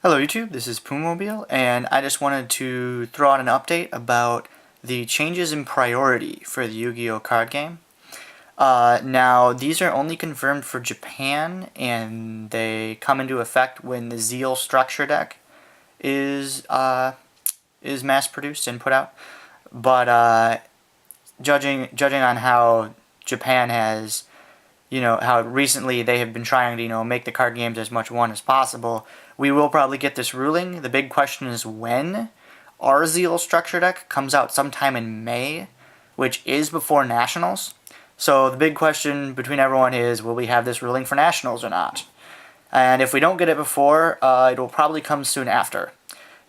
Hello YouTube, this is Pumobile, and I just wanted to throw out an update about the changes in priority for the Yu-Gi-Oh! Card game. Now, these are only confirmed for Japan, and they come into effect when the Zeal structure deck is mass-produced and put out. But judging on how Japan has, how recently they have been trying to, make the card games as much one as possible, we will probably get this ruling. The big question is when. Our Zeal structure deck comes out sometime in May, which is before Nationals. So the big question between everyone is, will we have this ruling for Nationals or not? And if we don't get it before, it will probably come soon after.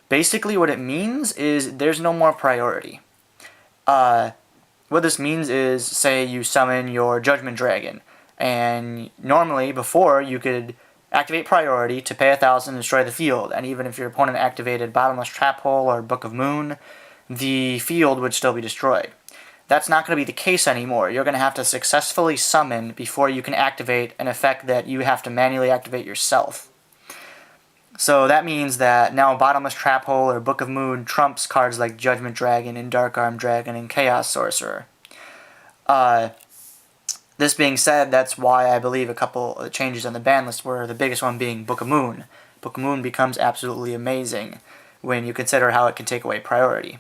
Basically what it means is there's no more priority. What this means is, say you summon your Judgment Dragon, and normally before you could activate priority to pay 1,000 and destroy the field, and even if your opponent activated Bottomless Trap Hole or Book of Moon, the field would still be destroyed. That's not going to be the case anymore. You're going to have to successfully summon before you can activate an effect that you have to manually activate yourself. So that means that now Bottomless Trap Hole or Book of Moon trumps cards like Judgment Dragon and Dark Arm Dragon and Chaos Sorcerer. This being said, that's why I believe a couple of changes on the ban list were, the biggest one being Book of Moon. Book of Moon becomes absolutely amazing when you consider how it can take away priority.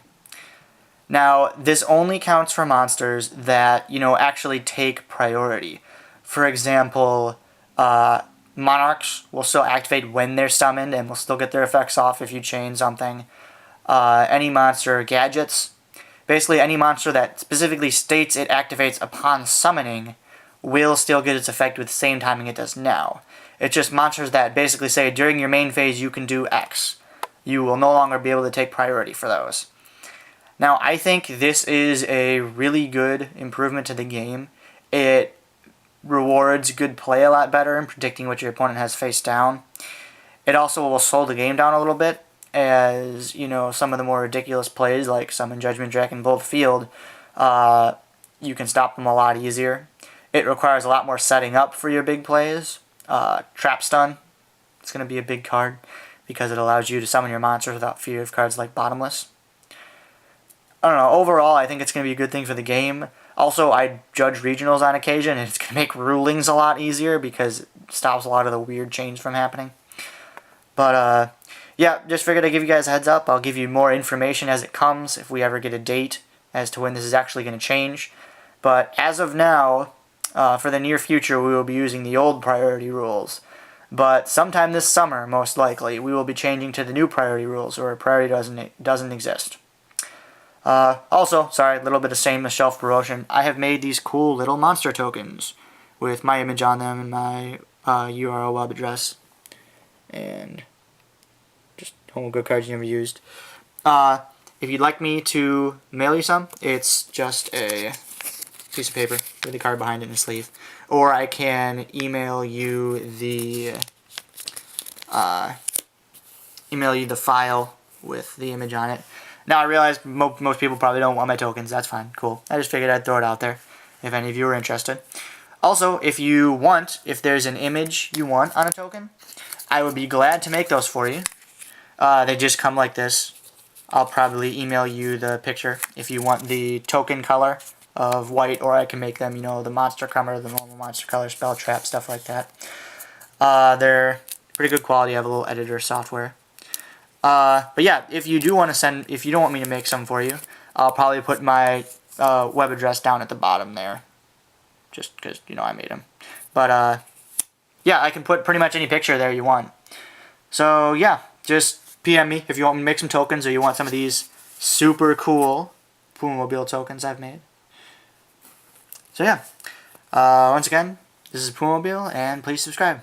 Now, this only counts for monsters that, actually take priority. For example, Monarchs will still activate when they're summoned and will still get their effects off if you chain something. Any monster gadgets. Basically, any monster that specifically states it activates upon summoning will still get its effect with the same timing it does now. It's just monsters that basically say during your main phase you can do X. You will no longer be able to take priority for those. Now, I think this is a really good improvement to the game. It rewards good play a lot better in predicting what your opponent has face down. It also will slow the game down a little bit, as some of the more ridiculous plays like Summon Judgment Dragon both field, you can stop them a lot easier. It requires a lot more setting up for your big plays. Trap Stun, it's going to be a big card because it allows you to summon your monsters without fear of cards like Bottomless. I don't know, overall I think it's going to be a good thing for the game. Also, I judge regionals on occasion, and it's going to make rulings a lot easier because it stops a lot of the weird change from happening. But, yeah, just figured I'd give you guys a heads up. I'll give you more information as it comes if we ever get a date as to when this is actually going to change. But as of now, for the near future, we will be using the old priority rules. But sometime this summer, most likely, we will be changing to the new priority rules, where priority doesn't exist. Also, sorry, a little bit of shameless shelf promotion. I have made these cool little monster tokens with my image on them and my URL web address. And just home good cards you never used. If you'd like me to mail you some, it's just a piece of paper with a card behind it in the sleeve. Or I can email you the file with the image on it. Now, I realize most people probably don't want my tokens. That's fine. Cool. I just figured I'd throw it out there if any of you are interested. Also, if there's an image you want on a token, I would be glad to make those for you. They just come like this. I'll probably email you the picture if you want the token color of white, or I can make them, the monster color, the normal monster color, spell trap, stuff like that. They're pretty good quality. I have a little editor software. But yeah, if you don't want me to make some for you, I'll probably put my web address down at the bottom there, just because, I made them. But, yeah, I can put pretty much any picture there you want. So, yeah, just PM me if you want me to make some tokens, or you want some of these super cool Pumobile tokens I've made. So, yeah, once again, this is Pumobile, and please subscribe.